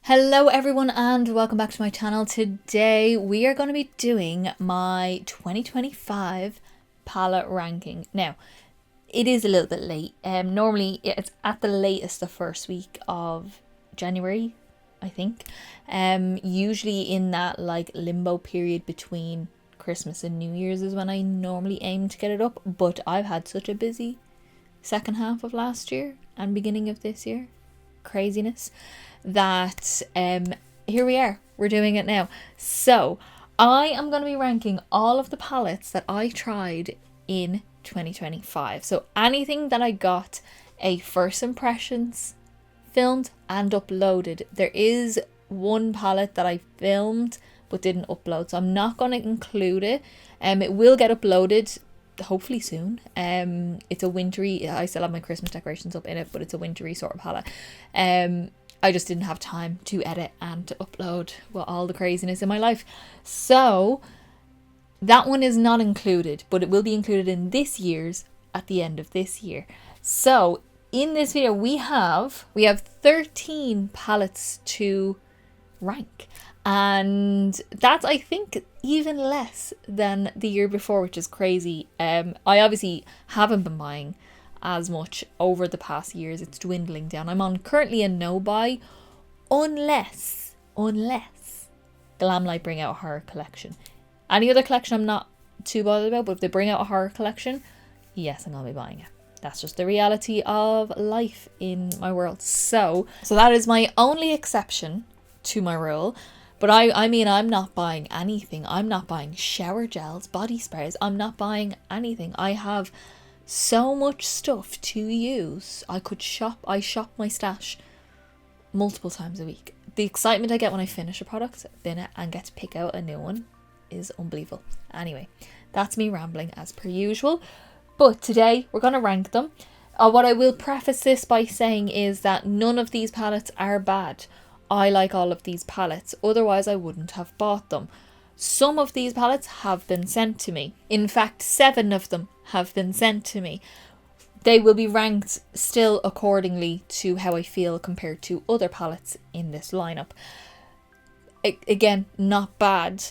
Hello everyone and welcome back to my channel. Today we are going to be doing my 2025 palette ranking. Now, it is a little bit late. Normally it's at the latest the first week of January, I think. Usually in that like limbo period between Christmas and New Year's is when I normally aim to get it up. But I've had such a busy second half of last year and beginning of this year. Craziness. That here we are, we're doing it now. So I am going to be ranking all of the palettes that I tried in 2025. So anything that I got a first impressions filmed and uploaded. There is one palette that I filmed but didn't upload, so I'm not going to include it. It will get uploaded hopefully soon. It's a wintry, I still have my Christmas decorations up in it, but it's a wintry sort of palette. I just didn't have time to edit and to upload all the craziness in my life. So that one is not included, but it will be included in this year's at the end of this year. So in this video we have 13 palettes to rank. And that's, I think, even less than the year before, which is crazy. I obviously haven't been buying as much over the past years. It's dwindling down. I'm on currently a no buy unless Glam bring out a horror collection. Any other collection I'm not too bothered about, but if they bring out a horror collection, yes, I'm gonna be buying it. That's just the reality of life in my world. So that is my only exception to my rule. But I mean, I'm not buying anything. I'm not buying shower gels, body sprays. I'm not buying anything. I have so much stuff to use. I shop my stash multiple times a week. The excitement I get when I finish a product, bin it, and get to pick out a new one is unbelievable. Anyway, that's me rambling as per usual. But today we're going to rank them. What I will preface this by saying is that none of these palettes are bad. I like all of these palettes, otherwise I wouldn't have bought them. Some of these palettes have been sent to me. In fact, 7 of them have been sent to me. They will be ranked still accordingly to how I feel compared to other palettes in this lineup. Again, not bad.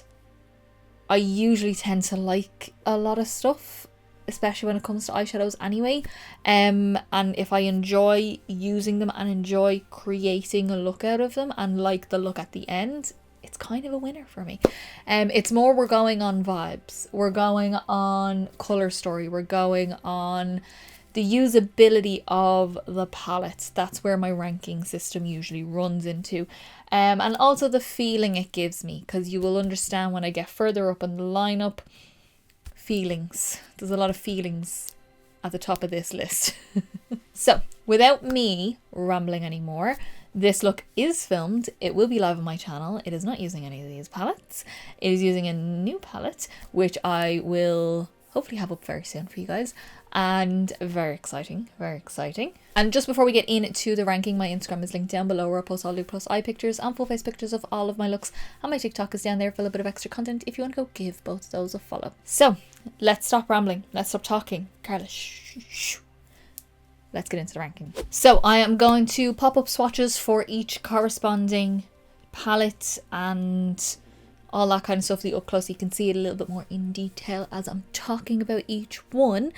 I usually tend to like a lot of stuff, especially when it comes to eyeshadows anyway. And if I enjoy using them and enjoy creating a look out of them and like the look at the end, it's kind of a winner for me. It's more we're going on vibes. We're going on color story. We're going on the usability of the palette. That's where my ranking system usually runs into. And also the feeling it gives me, because you will understand when I get further up in the lineup. Feelings. There's a lot of feelings at the top of this list. So without me rambling anymore, this look is filmed. It will be live on my channel. It is not using any of these palettes. It is using a new palette, which I will hopefully have up very soon for you guys. And very exciting, very exciting. And just before we get into the ranking, my Instagram is linked down below, where I post all Look Plus eye pictures and full face pictures of all of my looks. And my TikTok is down there for a little bit of extra content if you want to go give both those a follow. So let's stop rambling. Let's stop talking. Carla, shh. Let's get into the ranking. So I am going to pop up swatches for each corresponding palette and all that kind of stuff up close so you can see it a little bit more in detail as I'm talking about each one.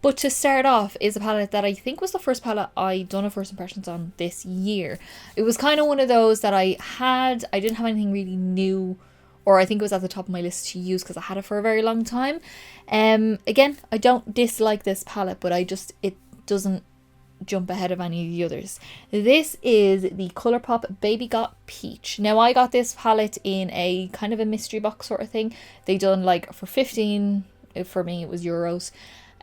But to start off is a palette that I think was the first palette I done a first impressions on this year. It was kind of one of those that I didn't have anything really new, or I think it was at the top of my list to use because I had it for a very long time. Again, I don't dislike this palette, but it doesn't jump ahead of any of the others. This is the ColourPop Baby Got Peach. Now I got this palette in a kind of a mystery box sort of thing. They done like for 15, for me it was euros.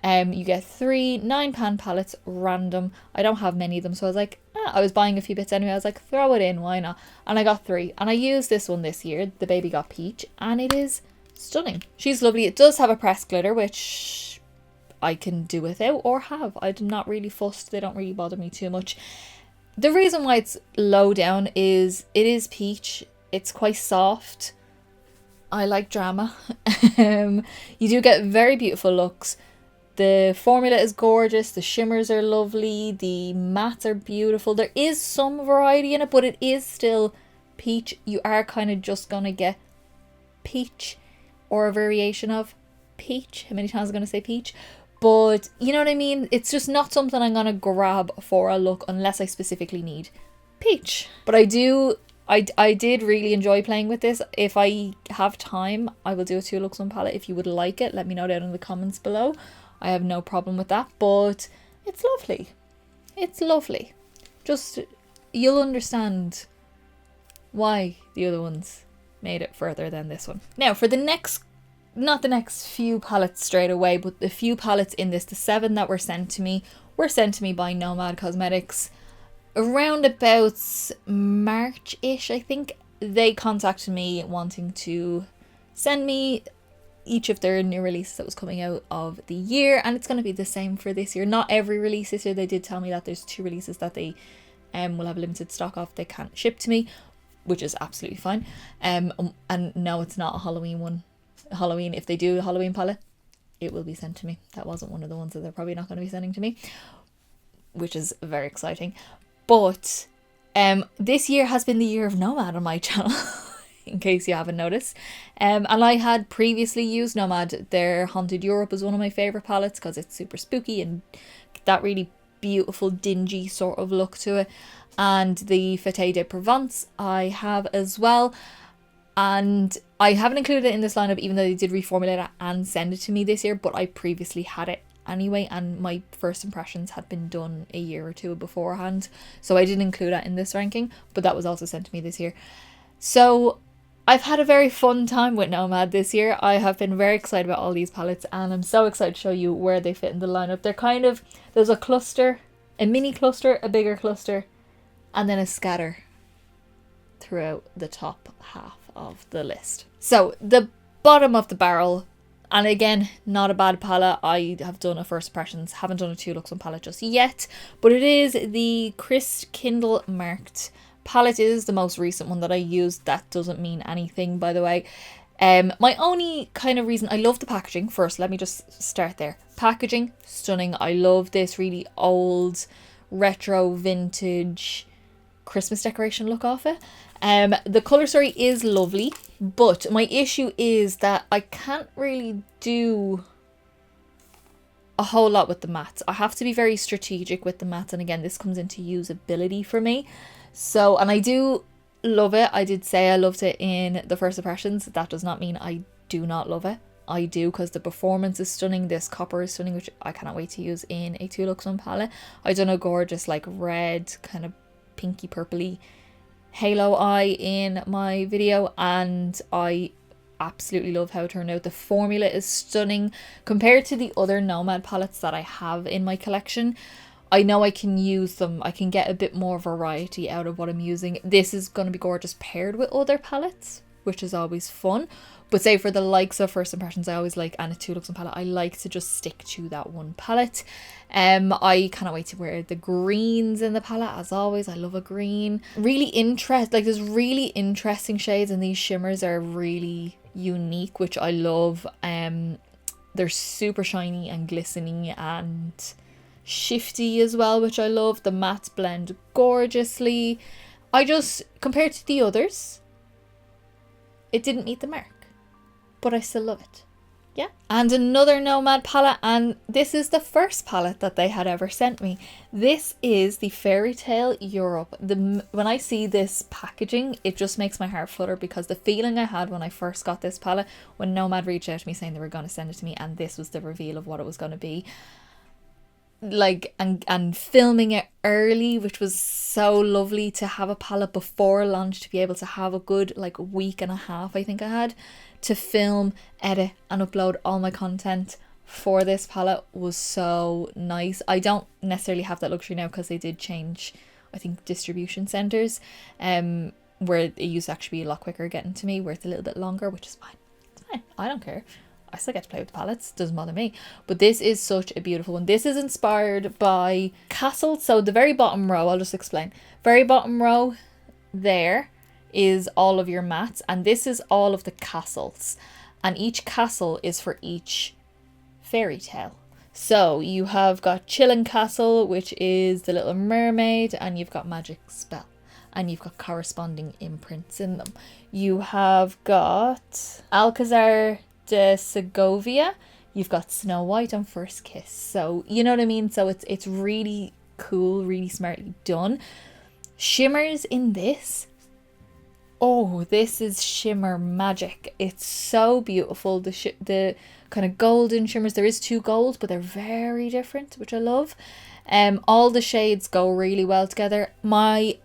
You get 3 9-pan palettes, random. I don't have many of them, so I was like, I was buying a few bits anyway. I was like, throw it in, why not? And I got 3, and I used this one this year, the Baby Got Peach, and it is stunning. She's lovely. It does have a pressed glitter, which I can do without or have. I'm not really fussed. They don't really bother me too much. The reason why it's low down is it is peach. It's quite soft. I like drama. You do get very beautiful looks. The formula is gorgeous, the shimmers are lovely, the mattes are beautiful. There is some variety in it, but it is still peach, you are kind of just gonna get peach or a variation of peach. How many times am I going to say peach? But you know what I mean? It's just not something I'm going to grab for a look unless I specifically need peach. But I did really enjoy playing with this. If I have time, I will do a 2 looks 1 palette. If you would like it, let me know down in the comments below. I have no problem with that, but it's lovely. It's lovely. Just, you'll understand why the other ones made it further than this one. Now for the next, not the next few palettes straight away, but the few palettes in this, the 7 that were sent to me by Nomad Cosmetics around about March-ish, I think. They contacted me wanting to send me each of their new releases that was coming out of the year, and it's going to be the same for this year. Not every release this year. They did tell me that there's 2 releases that they will have limited stock of, they can't ship to me, which is absolutely fine. And no, it's not a Halloween one. Halloween, if they do a Halloween palette, it will be sent to me. That wasn't one of the ones that they're probably not going to be sending to me, which is very exciting. But this year has been the year of Nomad on my channel, in case you haven't noticed. And I had previously used Nomad. Their Haunted Europe is one of my favourite palettes because it's super spooky and that really beautiful dingy sort of look to it. And the Fête de Provence I have as well. And I haven't included it in this lineup, even though they did reformulate it and send it to me this year, but I previously had it anyway, and my first impressions had been done a year or 2 beforehand, so I didn't include that in this ranking, but that was also sent to me this year. So I've had a very fun time with Nomad this year. I have been very excited about all these palettes, and I'm so excited to show you where they fit in the lineup. They're kind of, there's a cluster, a mini cluster, a bigger cluster, and then a scatter throughout the top half of the list. So the bottom of the barrel, and again, not a bad palette. I have done a first impressions, haven't done a 2 looks 1 palette just yet, but it is the Chris Kindle marked palette. It is the most recent one that I used. That doesn't mean anything, by the way. My only kind of reason, I love the packaging. First, let me just start there. Packaging, stunning. I love this really old, retro, vintage Christmas decoration look off it. The colour story is lovely, but my issue is that I can't really do a whole lot with the mattes. I have to be very strategic with the mattes, and again, this comes into usability for me. So, and I do love it. I did say I loved it in the first impressions. That does not mean I do not love it. I do, because the performance is stunning. This copper is stunning, which I cannot wait to use in a 2 looks 1 palette. I done a gorgeous like red kind of pinky purpley halo eye in my video, and I absolutely love how it turned out. The formula is stunning compared to the other Nomad palettes that I have in my collection. I know I can use them, I can get a bit more variety out of what I'm using. This is going to be gorgeous paired with other palettes, which is always fun. But say for the likes of first impressions, I always like, and a 2 looks 1 palette, I like to just stick to that one palette. I cannot wait to wear the greens in the palette. As always, I love a green. Really there's really interesting shades, and these shimmers are really unique, which I love. They're super shiny and glistening and shifty as well, which I love. The mattes blend gorgeously. Compared to the others, it didn't meet the mark, but I still love it. Yeah. And another Nomad palette, and this is the first palette that they had ever sent me. This is the Fairy Tale Europe. When I see this packaging, it just makes my heart flutter, because the feeling I had when I first got this palette, when Nomad reached out to me saying they were going to send it to me, and this was the reveal of what it was going to be, like, and filming it early, which was so lovely to have a palette before launch, to be able to have a good like week and a half, I think I had, to film, edit and upload all my content for this palette was so nice. I don't necessarily have that luxury now, because they did change, I think, distribution centers, where it used to actually be a lot quicker getting to me, where it's a little bit longer, which is fine. It's fine, I don't care. I still get to play with the palettes, doesn't bother me. But this is such a beautiful one. This is inspired by castles. So the very bottom row, I'll just explain. Very bottom row there is all of your mattes, and this is all of the castles. And each castle is for each fairy tale. So you have got Chillin Castle, which is the Little Mermaid, and you've got Magic Spell. and you've got corresponding imprints in them. You have got Alcazar de Segovia, you've got Snow White on First Kiss. So you know what I mean? So it's really cool, really smartly done. Shimmers in this, oh, this is shimmer magic. It's so beautiful. The kind of golden shimmers, there is 2 golds, but they're very different, which I love. All the shades go really well together. My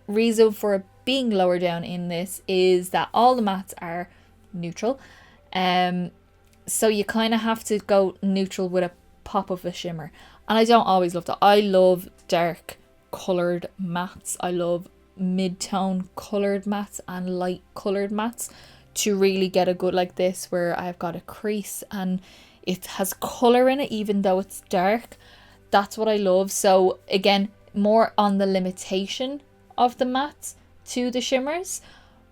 reason for it being lower down in this is that all the mattes are neutral. So you kind of have to go neutral with a pop of a shimmer. And I don't always love that. I love dark coloured mattes. I love mid-tone coloured mattes and light coloured mattes to really get a good like this, where I've got a crease and it has colour in it even though it's dark. That's what I love. So again, more on the limitation of the mattes to the shimmers,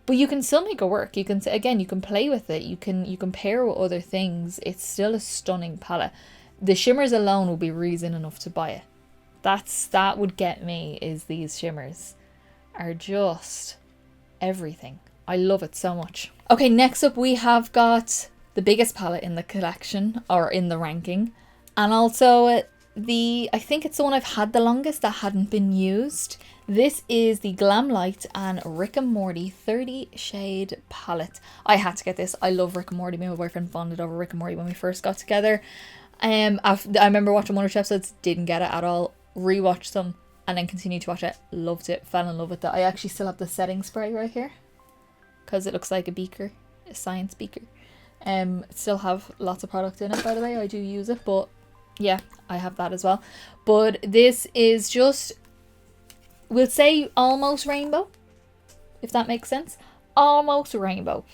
but you can still make it work. You can, again, you can play with it, you can pair with other things. It's still a stunning palette. The shimmers alone will be reason enough to buy it. That would get me, is these shimmers are just everything. I love it so much. Okay, next up we have got the biggest palette in the collection, or in the ranking, and also I think it's the one I've had the longest that hadn't been used. This is the Glam Light and Rick and Morty 30 shade palette. I had to get this. I love Rick and Morty. Me and my boyfriend bonded over Rick and Morty when we first got together. I remember watching 1 or 2 episodes, didn't get it at all, rewatched them, and then continued to watch it, loved it, fell in love with it. I actually still have the setting spray right here because it looks like a beaker, a science beaker. Still have lots of product in it, by the way. I do use it, but yeah, I have that as well. But this is just, we'll say almost rainbow, if that makes sense. Almost rainbow.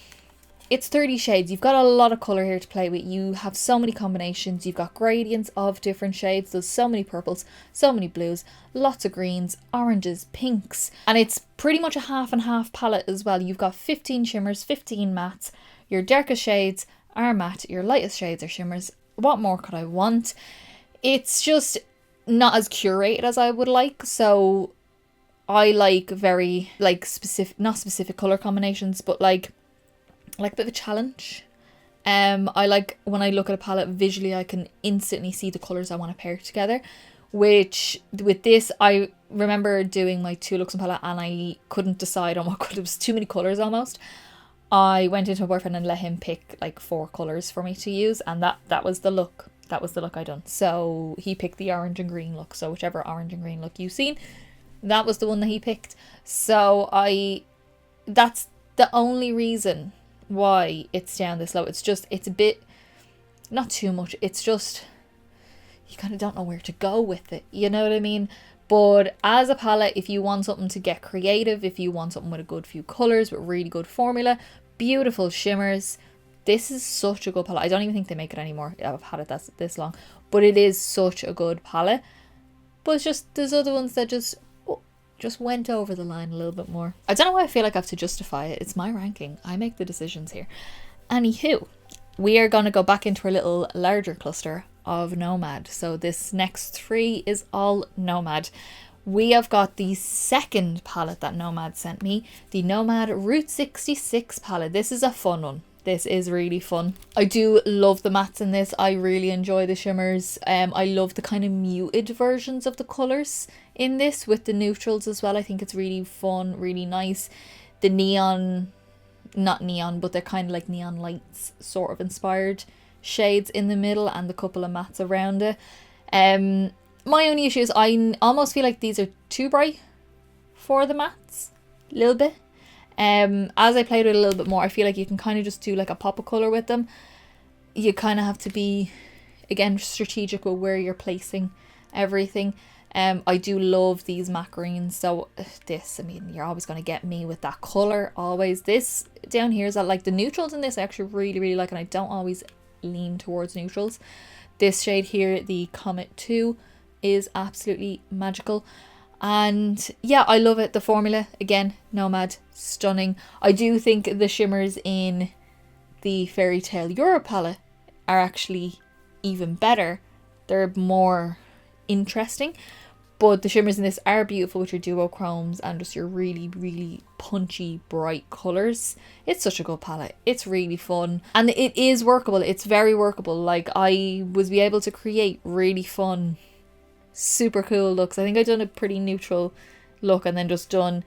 It's 30 shades. You've got a lot of colour here to play with. You have so many combinations. You've got gradients of different shades. There's so many purples, so many blues, lots of greens, oranges, pinks. And it's pretty much a half and half palette as well. You've got 15 shimmers, 15 mattes. Your darkest shades are matte. Your lightest shades are shimmers. What more could I want? It's just not as curated as I would like. So I like very specific, not specific colour combinations, but like a bit of a challenge. I like when I look at a palette visually, I can instantly see the colours I want to pair together, which with this, I remember doing my 2 looks on palette and I couldn't decide on what colour. There was too many colours almost. I went into my boyfriend and let him pick like 4 colours for me to use, and that was the look. That was the look I done. So he picked the orange and green look. So whichever orange and green look you've seen, that was the one that he picked. So that's the only reason why it's down this low. It's a bit, not too much, it's just, you kind of don't know where to go with it, you know what I mean? But as a palette, if you want something to get creative, if you want something with a good few colours, with really good formula, beautiful shimmers, this is such a good palette. I don't even think they make it anymore. I've had it this long, but it is such a good palette. But it's just, there's other ones that just went over the line a little bit more. I don't know why I feel like I have to justify it. It's my ranking. I make the decisions here. Anywho, we are going to go back into our little larger cluster of Nomad. So this next 3 is all Nomad. We have got the second palette that Nomad sent me, the Nomad Route 66 palette. This is a fun one. This is really fun. I do love the mattes in this. I really enjoy the shimmers. I love the kind of muted versions of the colours in this with the neutrals as well. I think it's really fun, really nice. The neon, not neon, but they're kind of like neon lights sort of inspired shades in the middle and the couple of mattes around it. My only issue is I almost feel like these are too bright for the mattes, a little bit. As I played with it a little bit more, I feel like you can kind of just do like a pop of colour with them. You kind of have to be, again, strategic with where you're placing everything. I do love these matte greens. So this, I mean, you're always going to get me with that colour, always. This down here is that, like, the neutrals in this I actually really, really like, and I don't always lean towards neutrals. This shade here, the Comet 2, is absolutely magical. And yeah, I love it. The formula, again, Nomad, stunning. I do think the shimmers in the Fairy Tale Europe palette are actually even better. They're more interesting. But the shimmers in this are beautiful with your duochromes and just your really, really punchy, bright colours. It's such a good palette. It's really fun. And it is workable. It's very workable. Like, I was be able to create really fun, super cool looks. I think I've done a pretty neutral look and then just done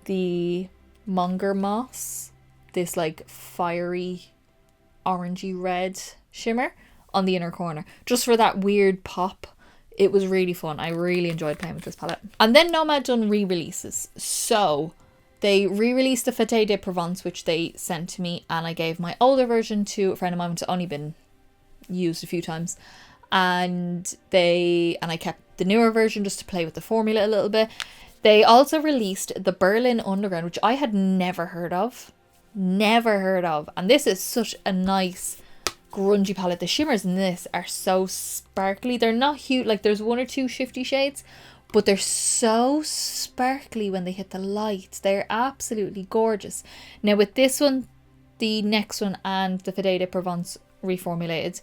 the Monger Moss, this like fiery orangey red shimmer on the inner corner, just for that weird pop. It was really fun. I really enjoyed playing with this palette. And then Nomad done re-releases. So they re-released the Fête de Provence, which they sent to me, and I gave my older version to a friend of mine. It's only been used a few times. And I kept the newer version just to play with the formula a little bit. They also released the Berlin Underground, which I had never heard of. Never heard of. And this is such a nice grungy palette. The shimmers in this are so sparkly. They're not huge, like there's one or two shifty shades, but they're so sparkly when they hit the light. They're absolutely gorgeous. Now with this one, the next one, and the Fête de Provence reformulated,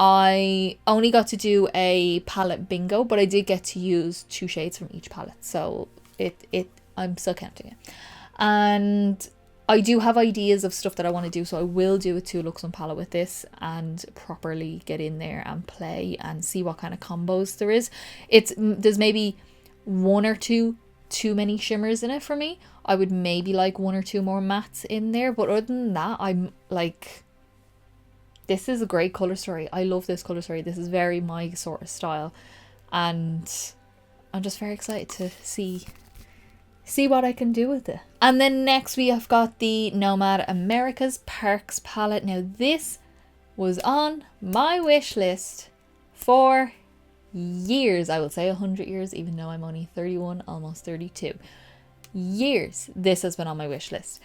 I only got to do a palette bingo, but I did get to use 2 shades from each palette, so I'm still counting it. And I do have ideas of stuff that I want to do, so I will do a 2 looks on palette with this and properly get in there and play and see what kind of combos there is. There's maybe 1 or 2 too many shimmers in it for me. I would maybe like 1 or 2 more mattes in there, but other than that, I'm like, this is a great colour story. I love this colour story. This is very my sort of style, and I'm just very excited to see what I can do with it. And then next we have got the Nomad America's Parks palette. Now this was on my wish list for years. I will say 100 years, even though I'm only 31, almost 32. Years this has been on my wish list.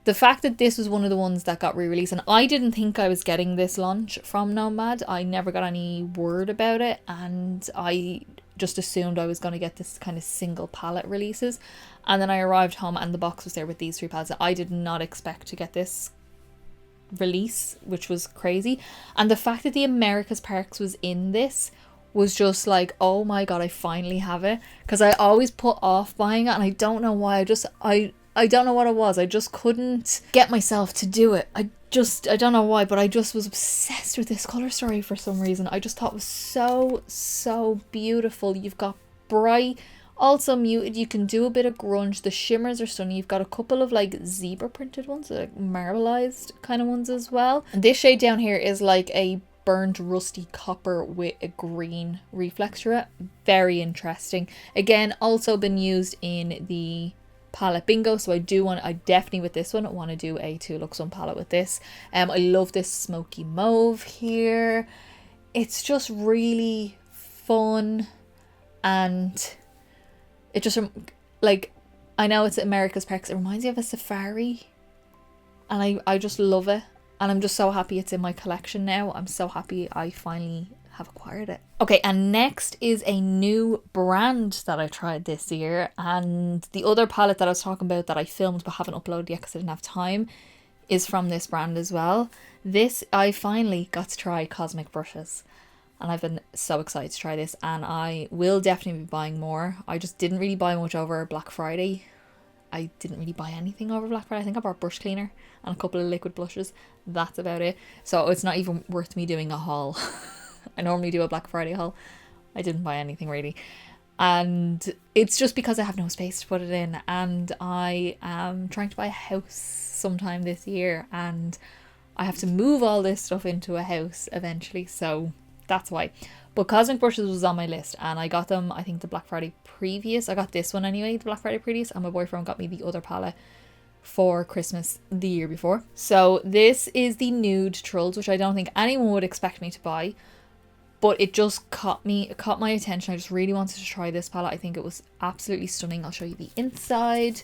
The fact that this was one of the ones that got re-released, and I didn't think I was getting this launch from Nomad. I never got any word about it, and I just assumed I was going to get this kind of single palette releases. And then I arrived home and the box was there with these 3 palettes. I did not expect to get this release, which was crazy. And the fact that the America's Parks was in this was just like, oh my god, I finally have it. Because I always put off buying it, and I don't know why. I don't know what it was. I just couldn't get myself to do it. I don't know why, but I just was obsessed with this colour story for some reason. I just thought it was so beautiful. You've got bright, also muted. You can do a bit of grunge. The shimmers are stunning. You've got a couple of like zebra printed ones, like marbleized kind of ones as well. And this shade down here is like a burnt rusty copper with a green reflex through it. Very interesting. Again, also been used in the palette bingo, so I definitely with this one want to do a 2 looks on palette with this. I love this smoky mauve here. It's just really fun, and it just like, I know it's America's Parks, it reminds me of a safari, and I just love it, and I'm just so happy it's in my collection now. I'm so happy I finally have acquired it. Okay, and next is a new brand that I tried this year, and the other palette that I was talking about that I filmed but haven't uploaded yet because I didn't have time is from this brand as well. This, I finally got to try Cosmic brushes, and I've been so excited to try this, and I will definitely be buying more. I just didn't really buy much over Black Friday. I didn't really buy anything over Black Friday. I think I bought brush cleaner and a couple of liquid blushes. That's about it. So it's not even worth me doing a haul. I normally do a Black Friday haul. I didn't buy anything really. And it's just because I have no space to put it in. And I am trying to buy a house sometime this year. And I have to move all this stuff into a house eventually. So that's why. But Cosmic brushes was on my list. And I got them, I think, the Black Friday previous. I got this one anyway, the Black Friday previous. And my boyfriend got me the other palette for Christmas the year before. So this is the Nude Trolls, which I don't think anyone would expect me to buy. But it just caught my attention. I just really wanted to try this palette. I think it was absolutely stunning. I'll show you the inside.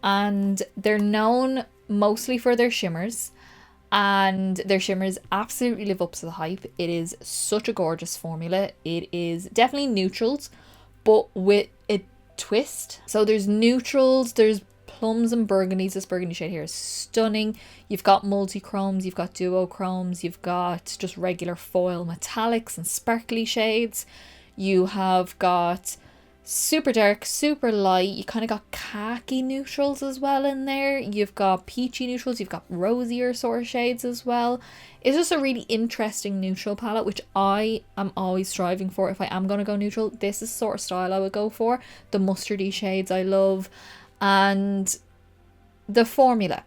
And they're known mostly for their shimmers. And their shimmers absolutely live up to the hype. It is such a gorgeous formula. It is definitely neutrals, but with a twist. So there's neutrals, there's plums and burgundies. This burgundy shade here is stunning. You've got multi-chromes, you've got duochromes, you've got just regular foil metallics and sparkly shades. You have got super dark, super light. You kind of got khaki neutrals as well in there. You've got peachy neutrals. You've got rosier sort of shades as well. It's just a really interesting neutral palette, which I am always striving for. If I am going to go neutral, this is the sort of style I would go for. The mustardy shades I love. And the formula.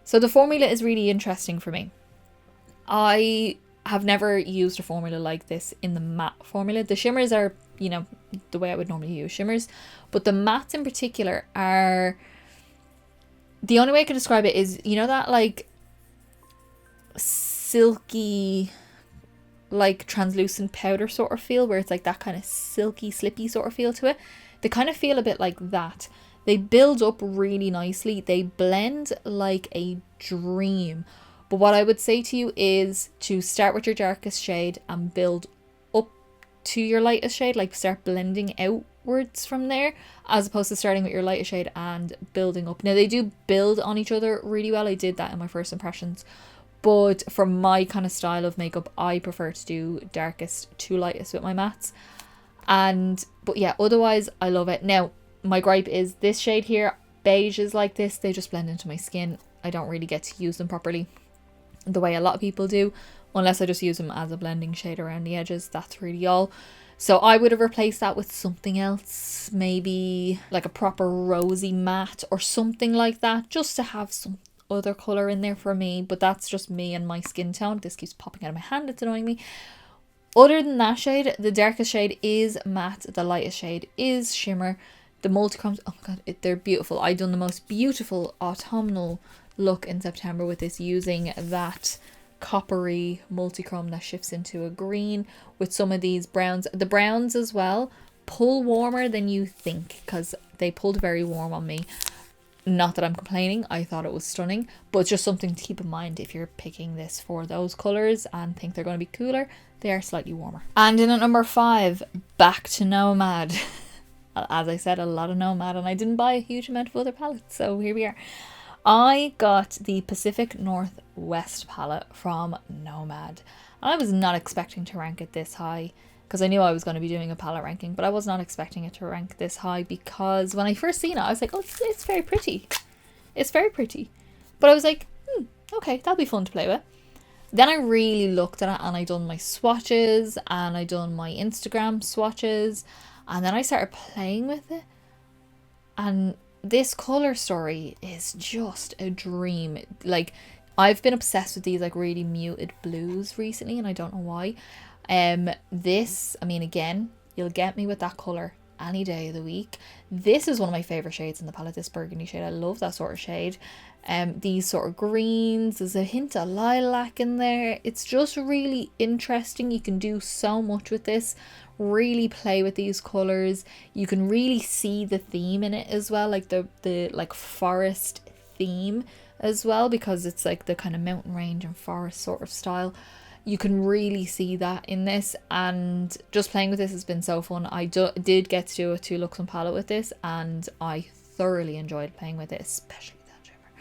So the formula is really interesting for me. I have never used a formula like this in the matte formula. The shimmers are, you know, the way I would normally use shimmers, but the mattes in particular are, the only way I can describe it is, you know, that like silky, like translucent powder sort of feel, where it's like that kind of silky, slippy sort of feel to it. They kind of feel a bit like that. They build up really nicely. They blend like a dream. But what I would say to you is to start with your darkest shade and build up to your lightest shade, like start blending outwards from there, as opposed to starting with your lightest shade and building up. Now they do build on each other really well. I did that in my first impressions. But for my kind of style of makeup, I prefer to do darkest to lightest with my mattes. But yeah, otherwise I love it. Now, my gripe is this shade here, beiges like this, they just blend into my skin. I don't really get to use them properly the way a lot of people do, unless I just use them as a blending shade around the edges. That's really all. So I would have replaced that with something else, maybe like a proper rosy matte or something like that, just to have some other colour in there for me. But that's just me and my skin tone. This keeps popping out of my hand, it's annoying me. Other than that shade, the darkest shade is matte, the lightest shade is shimmer. The multichromes, oh my god, they're beautiful. I done the most beautiful autumnal look in September with this, using that coppery multichrome that shifts into a green with some of these browns. The browns as well pull warmer than you think, because they pulled very warm on me. Not that I'm complaining, I thought it was stunning, but it's just something to keep in mind if you're picking this for those colours and think they're going to be cooler. They are slightly warmer. And in at number 5, back to Nomad. As I said, a lot of Nomad, and I didn't buy a huge amount of other palettes, so here we are. I got the Pacific Northwest palette from Nomad, and I was not expecting to rank it this high, because I knew I was going to be doing a palette ranking, but I was not expecting it to rank this high, because when I first seen it, I was like, oh, it's very pretty. It's very pretty. But I was like, okay, that'll be fun to play with. Then I really looked at it, and I done my swatches, and I done my Instagram swatches, and then I started playing with it, and this colour story is just a dream. Like, I've been obsessed with these like really muted blues recently, and I don't know why. This, I mean, again, you'll get me with that colour any day of the week. This is one of my favourite shades in the palette, this burgundy shade. I love that sort of shade. These sort of greens, there's a hint of lilac in there. It's just really interesting. You can do so much with this, really play with these colours. You can really see the theme in it as well, like the like forest theme as well, because it's like the kind of mountain range and forest sort of style. You can really see that in this, and just playing with this has been so fun. I did get to do a 2 looks on palette with this, and I thoroughly enjoyed playing with it, especially that shimmer.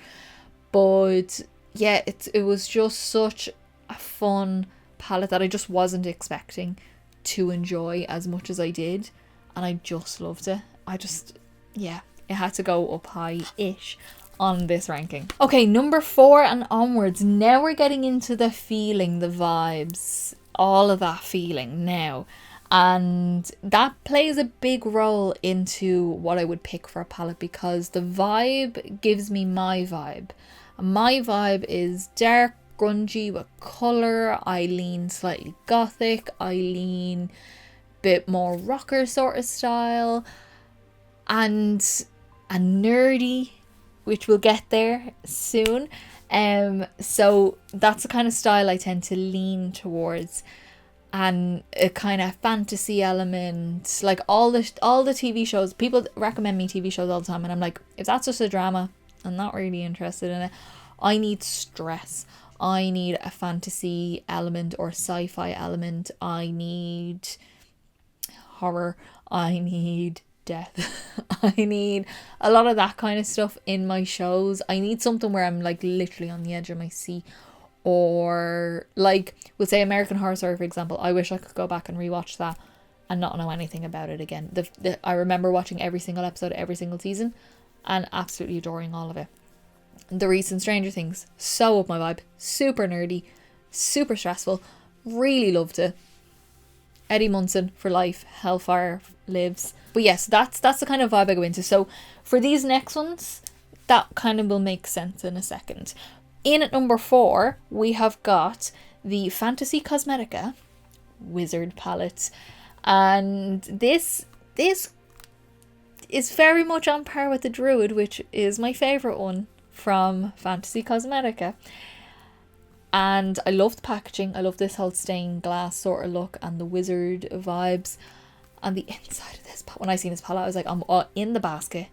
But yeah, it was just such a fun palette that I just wasn't expecting to enjoy as much as I did, and I just loved it. Yeah, it had to go up high-ish on this ranking. Okay, number 4 and onwards. Now we're getting into the feeling, the vibes, all of that feeling now. And that plays a big role into what I would pick for a palette, because the vibe gives me my vibe. And my vibe is dark, grungy with colour. I lean slightly gothic. I lean a bit more rocker sort of style. And nerdy, which we'll get there soon. So that's the kind of style I tend to lean towards, and a kind of fantasy element, like all the TV shows. People recommend me TV shows all the time, and I'm like, if that's just a drama, I'm not really interested in it. I need stress. I need a fantasy element or sci-fi element. I need horror. I need death. I need a lot of that kind of stuff in my shows. I need something where I'm like literally on the edge of my seat, or like we'll say American Horror Story, for example. I wish I could go back and rewatch that and not know anything about it again. I remember watching every single episode, every single season, and absolutely adoring all of it. The recent Stranger Things, so up my vibe, super nerdy, super stressful, really loved it. Eddie Munson for life, Hellfire lives. But yes, that's the kind of vibe I go into. So for these next ones, that kind of will make sense in a second. In at number 4, we have got the Fantasy Cosmetica Wizard palette, and this is very much on par with the Druid, which is my favourite one from Fantasy Cosmetica. And I love the packaging. I love this whole stained glass sort of look and the wizard vibes. And the inside of this, when I seen this palette, I was like, I'm in the basket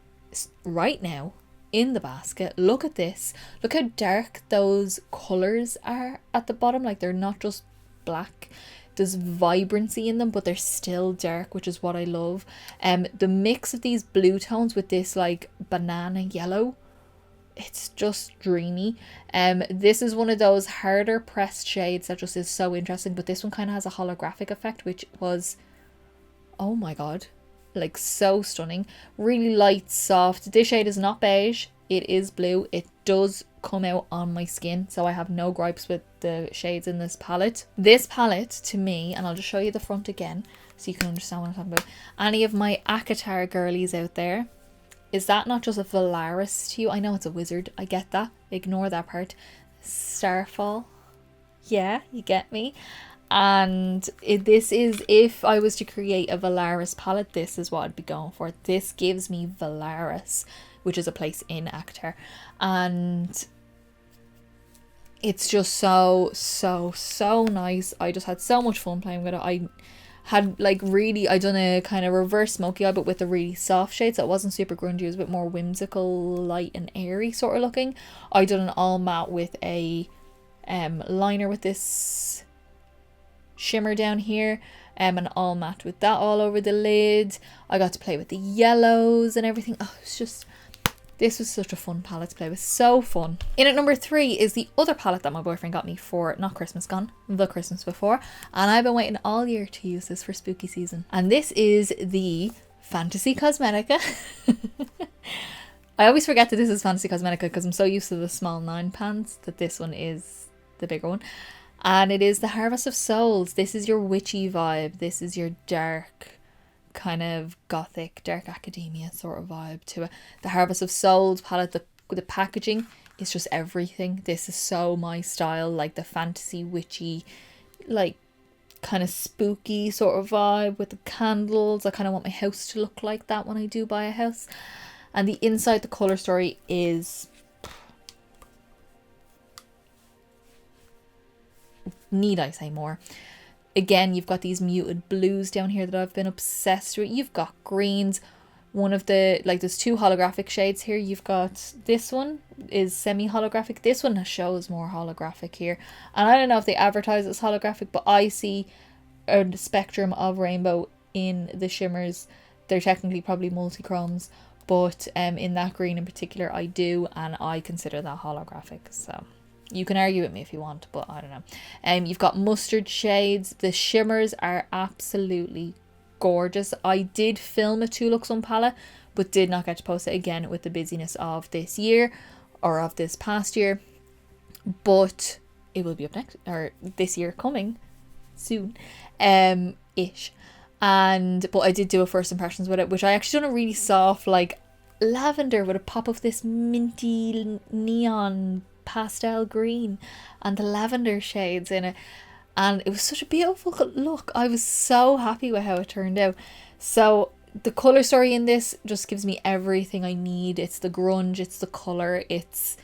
right now. In the basket. Look at this. Look how dark those colours are at the bottom. Like, they're not just black. There's vibrancy in them, but they're still dark, which is what I love. The mix of these blue tones with this like banana yellow, it's just dreamy. This is one of those harder pressed shades that just is so interesting, but this one kind of has a holographic effect, which was, oh my god, like so stunning. Really light, soft. This shade is not beige, it is blue. It does come out on my skin, so I have no gripes with the shades in this palette. This palette, to me, and I'll just show you the front again so you can understand what I'm talking about. Any of my Akatar girlies out there, is that not just a Valaris to you? I know it's a wizard, I get that, ignore that part. Starfall, yeah, you get me. And this is, if I was to create a Valaris palette, this is what I'd be going for. This gives me Valaris, which is a place in Akatar, and it's just so nice. I just had so much fun playing with it. I had like really, I done a kind of reverse smoky eye, but with the really soft shades. So it wasn't super grungy, it was a bit more whimsical, light and airy sort of looking. I done an all matte with a liner with this shimmer down here, and all matte with that all over the lid. I got to play with the yellows and everything. Oh, it's just, this was such a fun palette to play with, so fun. In at number 3 is the other palette that my boyfriend got me for not Christmas gone, the Christmas before, and I've been waiting all year to use this for spooky season. And this is the Fantasy Cosmetica. I always forget that this is Fantasy Cosmetica because I'm so used to the small 9 pans that this one is the bigger one. And it is the Harvest of Souls. This is your witchy vibe. This is your dark, kind of gothic, dark academia sort of vibe to it. The Harvest of Souls palette, the packaging is just everything. This is so my style, like the fantasy, witchy, like kind of spooky sort of vibe with the candles. I kind of want my house to look like that when I do buy a house. And the inside, the colour story is, need I say more? Again, you've got these muted blues down here that I've been obsessed with. You've got greens. One of the, like, there's 2 holographic shades here. You've got, this one is semi-holographic. This one shows more holographic here. And I don't know if they advertise as holographic, but I see a spectrum of rainbow in the shimmers. They're technically probably multi-chromes, but in that green in particular I do, and I consider that holographic. So you can argue with me if you want, but I don't know. You've got mustard shades. The shimmers are absolutely gorgeous. I did film a 2 looks on palette, but did not get to post it again with the busyness of this year, or of this past year. But it will be up next, or this year coming soon, ish. But I did do a first impressions with it, which I actually done a really soft, like lavender with a pop of this minty neon pastel green and the lavender shades in it, and it was such a beautiful look. I was so happy with how it turned out. So the color story in this just gives me everything I need. It's the grunge, it's the color, it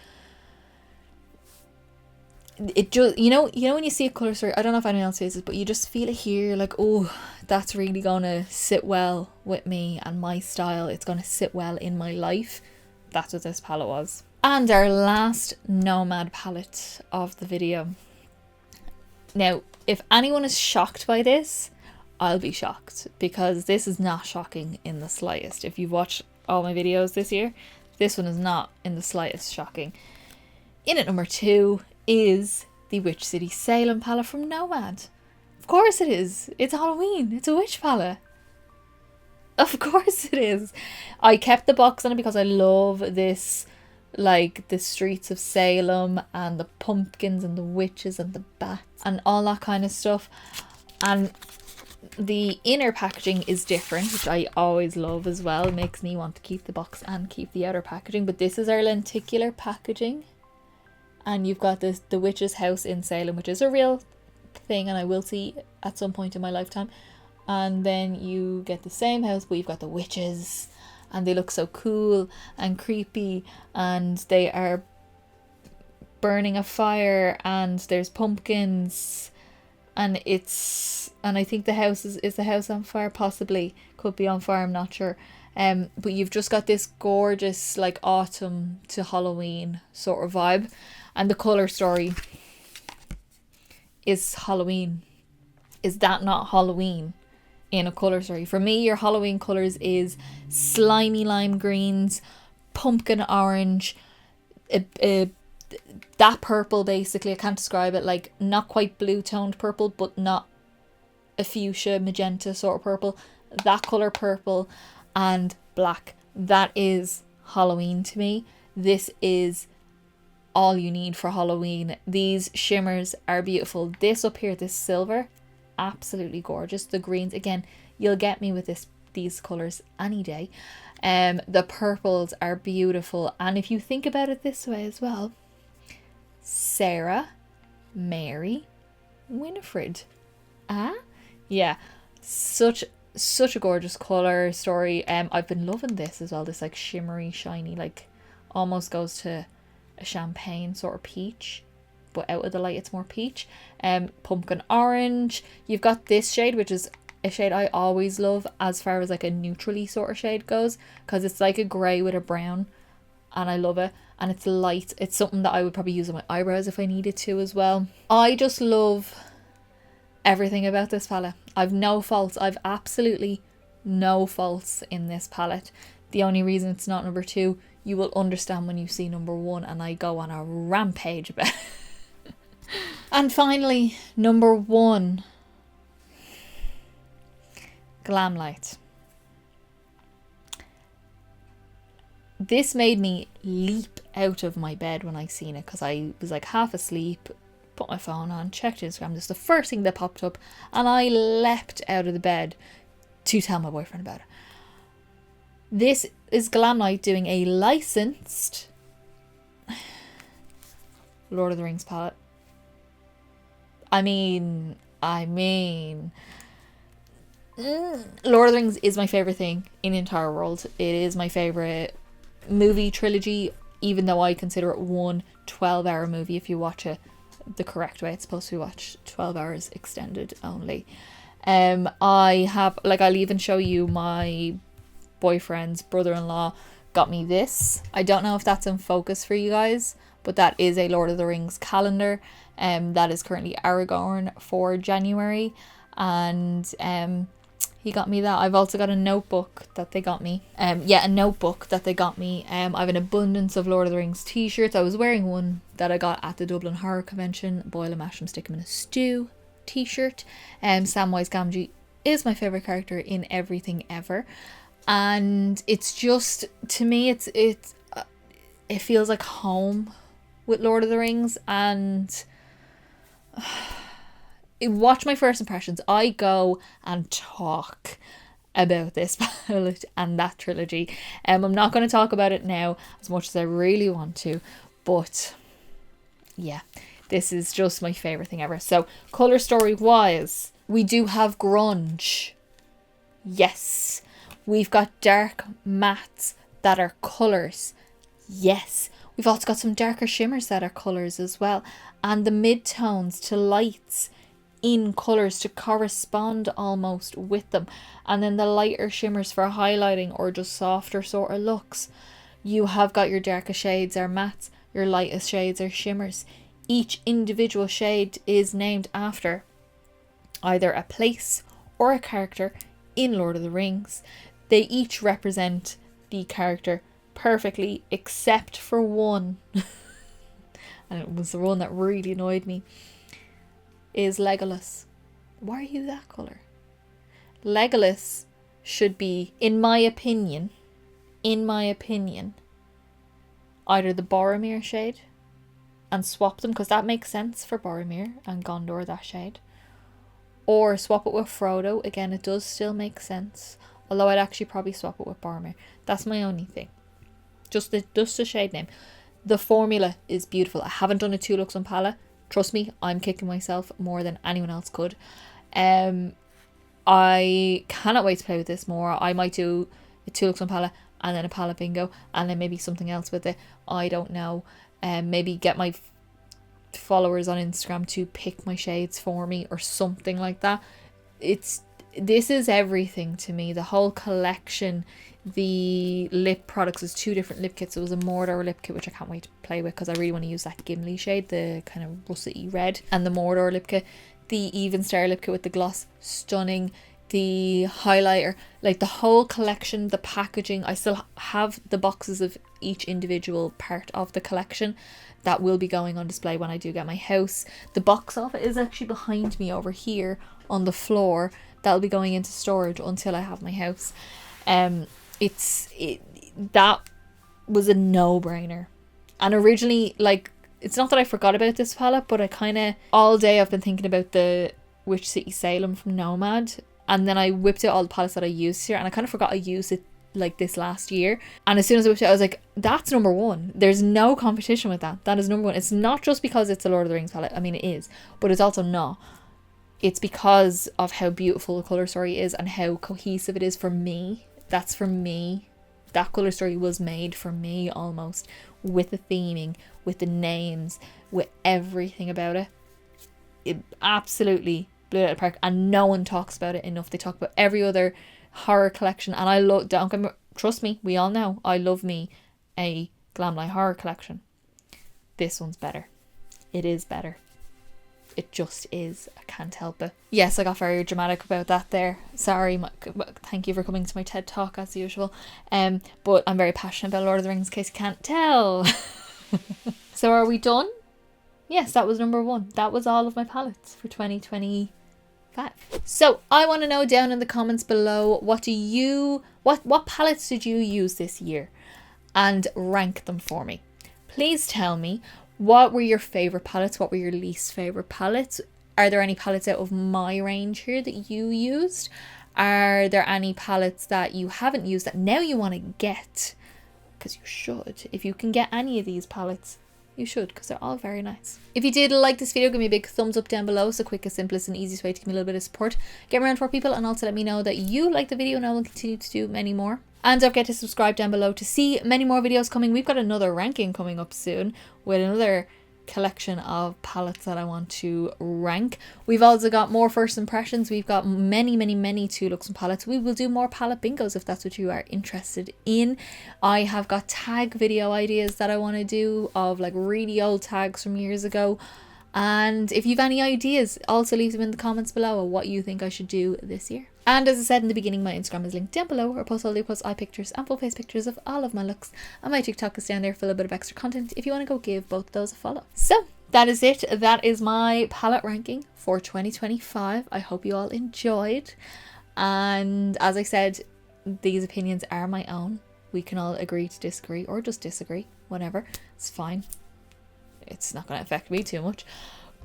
just, you know when you see a color story, I don't know if anyone else says it, but you just feel it here. You're like, oh, that's really gonna sit well with me and my style. It's gonna sit well in my life. That's what this palette was. And our last Nomad palette of the video. Now, if anyone is shocked by this, I'll be shocked, because this is not shocking in the slightest. If you've watched all my videos this year, this one is not in the slightest shocking. In at number 2 is the Witch City Salem palette from Nomad. Of course it is. It's Halloween. It's a witch palette. Of course it is. I kept the box on it because I love this, like the streets of Salem and the pumpkins and the witches and the bats and all that kind of stuff. And the inner packaging is different, which I always love as well. It makes me want to keep the box and keep the outer packaging. But this is our lenticular packaging. And you've got this, the witch's house in Salem, which is a real thing and I will see at some point in my lifetime. And then you get the same house, but you've got the witches and they look so cool and creepy and they are burning a fire and there's pumpkins and I think the house is the house on fire, possibly could be on fire, I'm not sure. But you've just got this gorgeous like autumn to Halloween sort of vibe, and the colour story is Halloween. Is that not Halloween in a colour story? For me, your Halloween colours is slimy lime greens, pumpkin orange, that purple basically. I can't describe it, like not quite blue toned purple, but not a fuchsia magenta sort of purple. That colour purple and black. That is Halloween to me. This is all you need for Halloween. These shimmers are beautiful. This up here, this silver, absolutely gorgeous. The greens, again, you'll get me with these colours any day. The purples are beautiful. And if you think about it this way as well, Sarah, Mary, Winifred. Yeah, such a gorgeous colour story. I've been loving this as well, this like shimmery, shiny, like almost goes to a champagne sort of peach, but out of the light it's more peach. Pumpkin orange. You've got this shade, which is a shade I always love as far as like a neutrally sort of shade goes, because it's like a grey with a brown and I love it, and it's light. It's something that I would probably use on my eyebrows if I needed to as well. I just love everything about this palette. I've no faults. I've absolutely no faults in this palette. The only reason it's not number 2, you will understand when you see number 1 and I go on a rampage about it. And finally, number 1, Glam Light. This made me leap out of my bed when I seen it, because I was like half asleep, put my phone on, checked Instagram, just the first thing that popped up, and I leapt out of the bed to tell my boyfriend about it. This is Glam Light doing a licensed Lord of the Rings palette. I mean, Lord of the Rings is my favourite thing in the entire world. It is my favourite movie trilogy, even though I consider it one 12-hour movie if you watch it the correct way. It's supposed to be watched 12 hours extended only. I have, like, I'll even show you my boyfriend's brother-in-law got me this. I don't know if that's in focus for you guys, but that is a Lord of the Rings calendar. That is currently Aragorn for January, and he got me that. I've also got a notebook that they got me. I have an abundance of Lord of the Rings t-shirts. I was wearing one that I got at the Dublin Horror Convention, boil a mash 'em, stick 'em in a stew t-shirt. Samwise Gamgee is my favourite character in everything ever. And it's just, to me, it feels like home with Lord of the Rings. And watch my first impressions. I go and talk about this palette and that trilogy. I'm not going to talk about it now as much as I really want to, but yeah, this is just my favourite thing ever. So colour story wise, we do have grunge. Yes. We've got dark mattes that are colours. Yes. We've also got some darker shimmers that are colours as well. And the mid-tones to lights in colours to correspond almost with them. And then the lighter shimmers for highlighting or just softer sort of looks. You have got your darker shades are mattes. Your lightest shades are shimmers. Each individual shade is named after either a place or a character in Lord of the Rings. They each represent the character perfectly, except for one. And it was the one that really annoyed me. Is Legolas. Why are you that colour? Legolas should be, in my opinion, either the Boromir shade and swap them, because that makes sense for Boromir and Gondor, that shade. Or swap it with Frodo. Again, it does still make sense. Although I'd actually probably swap it with Boromir. That's my only thing. Just the shade name. The formula is beautiful. I haven't done a 2 looks on palette. Trust me, I'm kicking myself more than anyone else could. I cannot wait to play with this more. I might do a 2 looks on palette and then a palette bingo and then maybe something else with it. I don't know. Maybe get my followers on Instagram to pick my shades for me or something like that. This is everything to me. The whole collection. The lip products is 2 different lip kits. It was a Mordor lip kit, which I can't wait to play with because I really want to use that Gimli shade, the kind of russety red, and the Mordor lip kit. The Even Star lip kit with the gloss, stunning. The highlighter, like the whole collection, the packaging. I still have the boxes of each individual part of the collection that will be going on display when I do get my house. The box of it is actually behind me over here on the floor. That'll be going into storage until I have my house. That was a no-brainer. And originally, like, it's not that I forgot about this palette, but I kind of, all day I've been thinking about the Witch City Salem from Nomad. And then I whipped out all the palettes that I used here, and I kind of forgot I used it like this last year. And as soon as I whipped it, I was like, that's number 1. There's no competition with that. That is number 1. It's not just because it's a Lord of the Rings palette. I mean, it is, but it's also not. It's because of how beautiful the colour story is and how cohesive it is for me. That's for me. That colour story was made for me almost, with the theming, with the names, with everything about it. It absolutely blew it out of the park, and no one talks about it enough. They talk about every other horror collection, and I love, trust me, we all know, I love me a Glam horror collection. This one's better. It is better. It just is. I can't help it. Yes, I got very dramatic about that there. Sorry. Thank you for coming to my TED Talk as usual. But I'm very passionate about Lord of the Rings, in case you can't tell. So are we done? Yes, that was number 1. That was all of my palettes for 2025. So I want to know down in the comments below, what palettes did you use this year? And rank them for me. Please tell me, what were your favourite palettes? What were your least favourite palettes? Are there any palettes out of my range here that you used? Are there any palettes that you haven't used that now you want to get? Because you should. If you can get any of these palettes, you should, because they're all very nice. If you did like this video, give me a big thumbs up down below. It's the quickest, simplest and easiest way to give me a little bit of support. Get me around 4 people, and also let me know that you like the video, and I will continue to do many more. And don't forget to subscribe down below to see many more videos coming. We've got another ranking coming up soon with another collection of palettes that I want to rank. We've also got more first impressions. We've got many 2 looks and palettes. We will do more palette bingos if that's what you are interested in. I have got tag video ideas that I want to do of like really old tags from years ago. And if you've any ideas, also leave them in the comments below of what you think I should do this year. And as I said in the beginning, my Instagram is linked down below, where I post all the eye pictures and full face pictures of all of my looks. And my TikTok is down there for a little bit of extra content if you want to go give both of those a follow. So that is it. That is my palette ranking for 2025. I hope you all enjoyed. And as I said, these opinions are my own. We can all agree to disagree, or just disagree, whatever. It's fine. It's not going to affect me too much,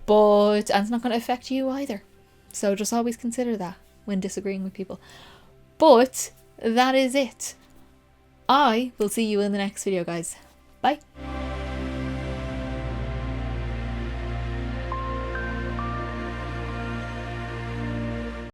and it's not going to affect you either. So just always consider that when disagreeing with people. But that is it. I will see you in the next video, guys. Bye.